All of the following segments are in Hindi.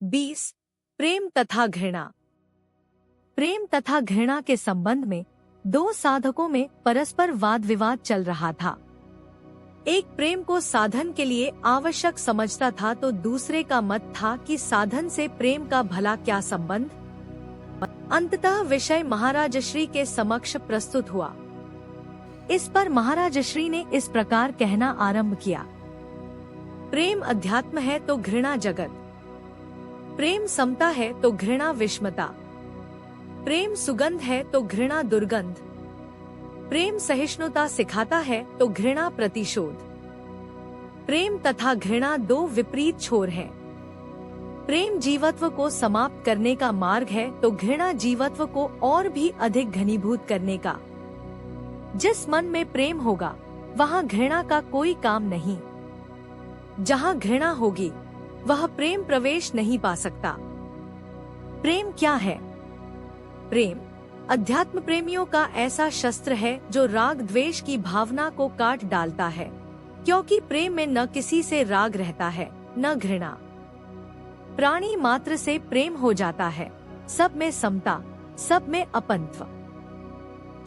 20 प्रेम तथा घृणा। प्रेम तथा घृणा के संबंध में दो साधकों में परस्पर वाद विवाद चल रहा था। एक प्रेम को साधन के लिए आवश्यक समझता था तो दूसरे का मत था कि साधन से प्रेम का भला क्या संबंध। अंततः विषय महाराज श्री के समक्ष प्रस्तुत हुआ। इस पर महाराज श्री ने इस प्रकार कहना आरंभ किया। प्रेम अध्यात्म है तो घृणा जगत। प्रेम समता है तो घृणा विषमता। प्रेम सुगंध है तो घृणा दुर्गंध। प्रेम सहिष्णुता सिखाता है तो घृणा प्रतिशोध। प्रेम तथा घृणा दो विपरीत छोर हैं। प्रेम जीवत्व को समाप्त करने का मार्ग है तो घृणा जीवत्व को और भी अधिक घनीभूत करने का। जिस मन में प्रेम होगा वहाँ घृणा का कोई काम नहीं। जहाँ घृणा होगी वह प्रेम प्रवेश नहीं पा सकता। प्रेम क्या है? प्रेम अध्यात्म प्रेमियों का ऐसा शस्त्र है जो राग द्वेष की भावना को काट डालता है, क्योंकि प्रेम में न किसी से राग रहता है न घृणा। प्राणी मात्र से प्रेम हो जाता है, सब में समता, सब में अपनत्व।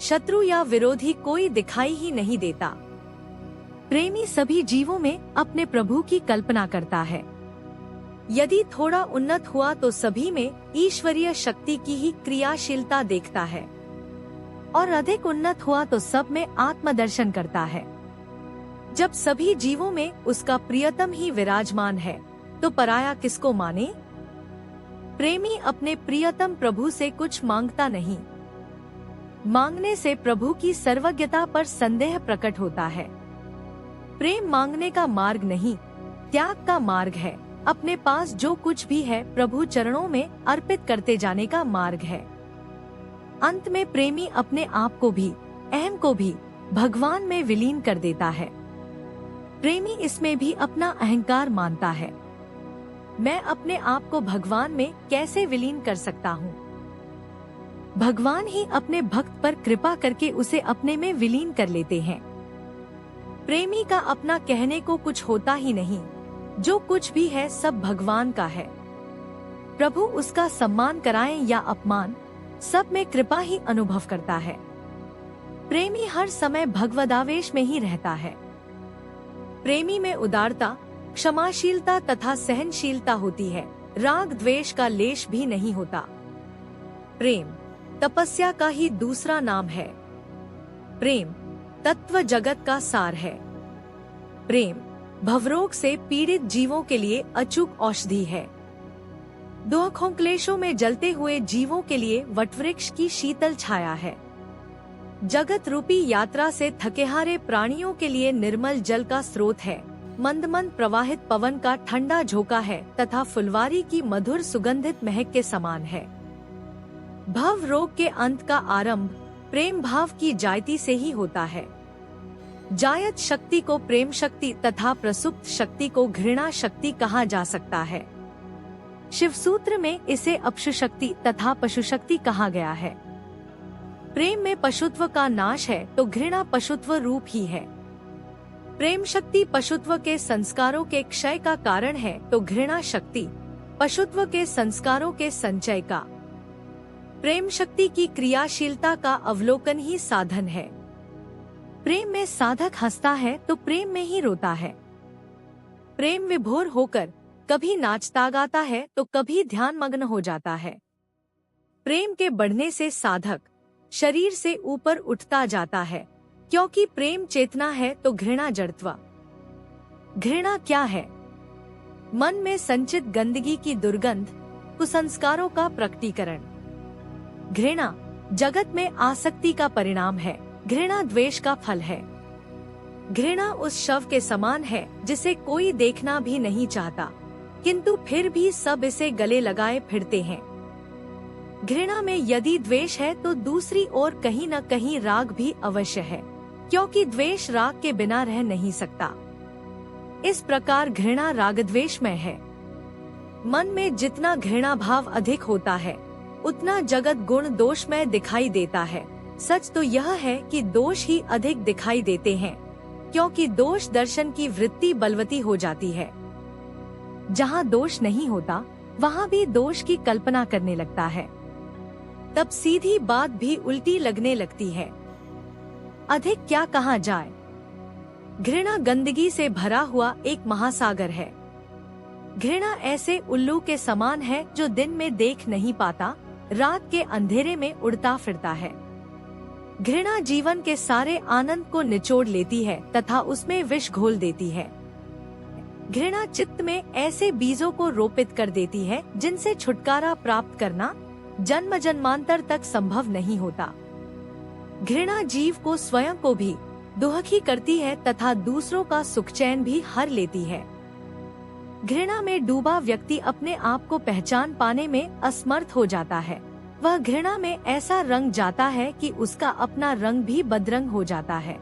शत्रु या विरोधी कोई दिखाई ही नहीं देता। प्रेमी सभी जीवों में अपने प्रभु की कल्पना करता है। यदि थोड़ा उन्नत हुआ तो सभी में ईश्वरीय शक्ति की ही क्रियाशीलता देखता है, और अधिक उन्नत हुआ तो सब में आत्मदर्शन करता है। जब सभी जीवों में उसका प्रियतम ही विराजमान है तो पराया किसको माने? प्रेमी अपने प्रियतम प्रभु से कुछ मांगता नहीं। मांगने से प्रभु की सर्वज्ञता पर संदेह प्रकट होता है। प्रेम मांगने का मार्ग नहीं, त्याग का मार्ग है। अपने पास जो कुछ भी है प्रभु चरणों में अर्पित करते जाने का मार्ग है। अंत में प्रेमी अपने आप को भी, अहम को भी भगवान में विलीन कर देता है। प्रेमी इसमें भी अपना अहंकार मानता है। मैं अपने आप को भगवान में कैसे विलीन कर सकता हूँ? भगवान ही अपने भक्त पर कृपा करके उसे अपने में विलीन कर लेते हैं। प्रेमी का अपना कहने को कुछ होता ही नहीं। जो कुछ भी है सब भगवान का है। प्रभु उसका सम्मान कराएं या अपमान, सब में कृपा ही अनुभव करता है। प्रेमी हर समय भगवदावेश में ही रहता है। प्रेमी में उदारता, क्षमाशीलता तथा सहनशीलता होती है। राग द्वेष का लेश भी नहीं होता। प्रेम तपस्या का ही दूसरा नाम है। प्रेम तत्व जगत का सार है। प्रेम भवरोग से पीड़ित जीवों के लिए अचूक औषधि है। दुखों क्लेशों में जलते हुए जीवों के लिए वटवृक्ष की शीतल छाया है। जगत रूपी यात्रा से थकेहारे प्राणियों के लिए निर्मल जल का स्रोत है। मंद मंद प्रवाहित पवन का ठंडा झोंका है तथा फुलवारी की मधुर सुगंधित महक के समान है। भव रोग के अंत का आरंभ प्रेम भाव की जायती से ही होता है। जायत शक्ति को प्रेम शक्ति तथा प्रसुप्त शक्ति को घृणा शक्ति कहा जा सकता है। शिव सूत्र में इसे अपशु शक्ति तथा पशु शक्ति कहा गया है। प्रेम में पशुत्व का नाश है तो घृणा पशुत्व रूप ही है। प्रेम शक्ति पशुत्व के संस्कारों के क्षय का कारण है तो घृणा शक्ति पशुत्व के संस्कारों के संचय का। प्रेम शक्ति की क्रियाशीलता का अवलोकन ही साधन है। प्रेम में साधक हंसता है तो प्रेम में ही रोता है। प्रेम विभोर होकर कभी नाचता गाता है तो कभी ध्यान मग्न हो जाता है। प्रेम के बढ़ने से साधक शरीर से ऊपर उठता जाता है, क्योंकि प्रेम चेतना है तो घृणा जड़त्व। घृणा क्या है? मन में संचित गंदगी की दुर्गंध, कुसंस्कारों का प्रकटीकरण। घृणा जगत में आसक्ति का परिणाम है। घृणा द्वेष का फल है। घृणा उस शव के समान है जिसे कोई देखना भी नहीं चाहता, किंतु फिर भी सब इसे गले लगाए फिरते हैं। घृणा में यदि द्वेष है तो दूसरी ओर कहीं न कहीं राग भी अवश्य है, क्योंकि द्वेष राग के बिना रह नहीं सकता। इस प्रकार घृणा रागद्वेषमय है। मन में जितना घृणा भाव अधिक होता है उतना जगत गुण दोषमय दिखाई देता है। सच तो यह है कि दोष ही अधिक दिखाई देते हैं, क्योंकि दोष दर्शन की वृत्ति बलवती हो जाती है। जहाँ दोष नहीं होता वहाँ भी दोष की कल्पना करने लगता है। तब सीधी बात भी उल्टी लगने लगती है। अधिक क्या कहा जाए, घृणा गंदगी से भरा हुआ एक महासागर है। घृणा ऐसे उल्लू के समान है जो दिन में देख नहीं पाता, रात के अंधेरे में उड़ता फिरता है। घृणा जीवन के सारे आनंद को निचोड़ लेती है तथा उसमें विष घोल देती है। घृणा चित्त में ऐसे बीजों को रोपित कर देती है जिनसे छुटकारा प्राप्त करना जन्म जन्मांतर तक संभव नहीं होता। घृणा जीव को स्वयं को भी दुखी करती है तथा दूसरों का सुख चैन भी हर लेती है। घृणा में डूबा व्यक्ति अपने आप को पहचान पाने में असमर्थ हो जाता है। वह घृणा में ऐसा रंग जाता है कि उसका अपना रंग भी बदरंग हो जाता है।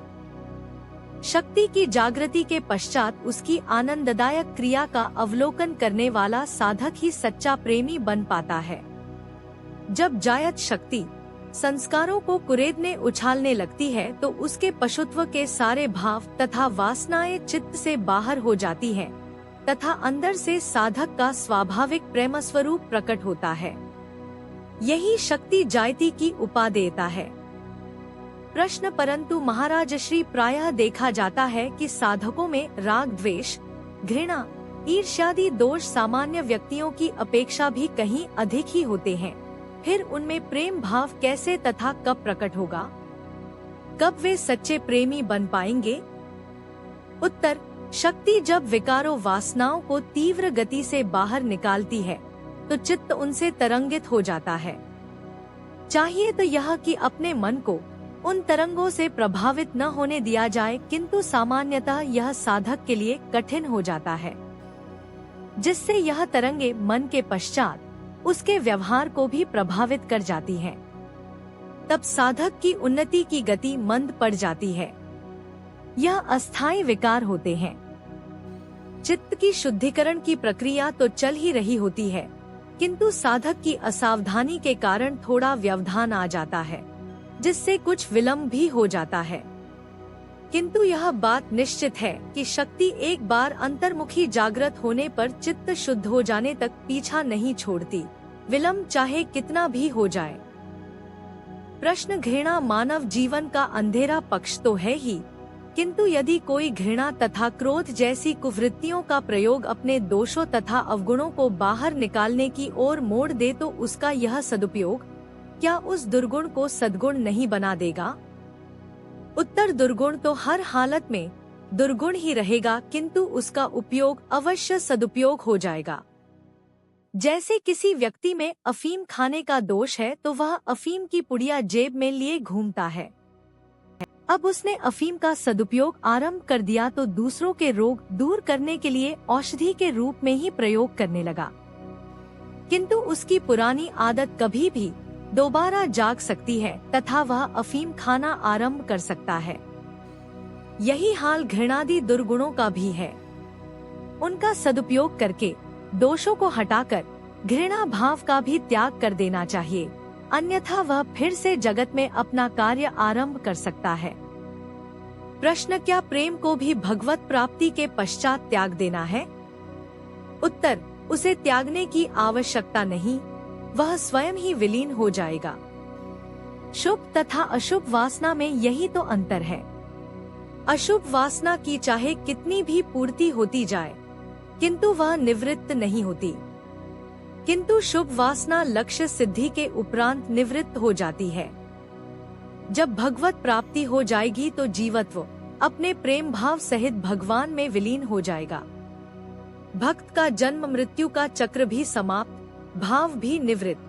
शक्ति की जागृति के पश्चात उसकी आनंददायक क्रिया का अवलोकन करने वाला साधक ही सच्चा प्रेमी बन पाता है। जब जायत शक्ति संस्कारों को कुरेदने उछालने लगती है तो उसके पशुत्व के सारे भाव तथा वासनाएं चित्त से बाहर हो जाती हैं तथा अंदर से साधक का स्वाभाविक प्रेम स्वरूप प्रकट होता है। यही शक्ति जायती की उपादेयता है। प्रश्न, परंतु महाराज श्री प्रायः देखा जाता है कि साधकों में राग, द्वेष, घृणा, ईर्ष्यादि दोष सामान्य व्यक्तियों की अपेक्षा भी कहीं अधिक ही होते हैं। फिर उनमें प्रेम भाव कैसे तथा कब प्रकट होगा? कब वे सच्चे प्रेमी बन पाएंगे? उत्तर, शक्ति जब विकारों वासनाओं को तीव्र गति से बाहर निकालती है तो चित्त उनसे तरंगित हो जाता है। चाहिए तो यह कि अपने मन को उन तरंगों से प्रभावित न होने दिया जाए, किंतु सामान्यतः यह साधक के लिए कठिन हो जाता है, जिससे यह तरंगे मन के पश्चात उसके व्यवहार को भी प्रभावित कर जाती हैं। तब साधक की उन्नति की गति मंद पड़ जाती है। यह अस्थायी विकार होते हैं। चित्त की शुद्धिकरण की प्रक्रिया तो चल ही रही होती है, किंतु साधक की असावधानी के कारण थोड़ा व्यवधान आ जाता है, जिससे कुछ विलंब भी हो जाता है। किंतु यह बात निश्चित है कि शक्ति एक बार अंतर्मुखी जागृत होने पर चित्त शुद्ध हो जाने तक पीछा नहीं छोड़ती, विलंब चाहे कितना भी हो जाए। प्रश्न, घृणा मानव जीवन का अंधेरा पक्ष तो है ही, किंतु यदि कोई घृणा तथा क्रोध जैसी कुवृत्तियों का प्रयोग अपने दोषों तथा अवगुणों को बाहर निकालने की ओर मोड़ दे तो उसका यह सदुपयोग क्या उस दुर्गुण को सद्गुण नहीं बना देगा? उत्तर, दुर्गुण तो हर हालत में दुर्गुण ही रहेगा, किंतु उसका उपयोग अवश्य सदुपयोग हो जाएगा। जैसे किसी व्यक्ति में अफीम खाने का दोष है तो वह अफीम की पुड़िया जेब में लिए घूमता है। अब उसने अफीम का सदुपयोग आरंभ कर दिया तो दूसरों के रोग दूर करने के लिए औषधि के रूप में ही प्रयोग करने लगा, किंतु उसकी पुरानी आदत कभी भी दोबारा जाग सकती है तथा वह अफीम खाना आरंभ कर सकता है। यही हाल घृणादि दुर्गुणों का भी है। उनका सदुपयोग करके दोषों को हटाकर घृणा भाव का भी त्याग कर देना चाहिए, अन्यथा वह फिर से जगत में अपना कार्य आरंभ कर सकता है। प्रश्न, क्या प्रेम को भी भगवत प्राप्ति के पश्चात त्याग देना है? उत्तर, उसे त्यागने की आवश्यकता नहीं, वह स्वयं ही विलीन हो जाएगा। शुभ तथा अशुभ वासना में यही तो अंतर है। अशुभ वासना की चाहे कितनी भी पूर्ति होती जाए, किंतु वह निवृत्त नहीं होती, किंतु शुभ वासना लक्ष्य सिद्धि के उपरांत निवृत्त हो जाती है। जब भगवत प्राप्ति हो जाएगी तो जीवत्व अपने प्रेम भाव सहित भगवान में विलीन हो जाएगा। भक्त का जन्म मृत्यु का चक्र भी समाप्त, भाव भी निवृत्त।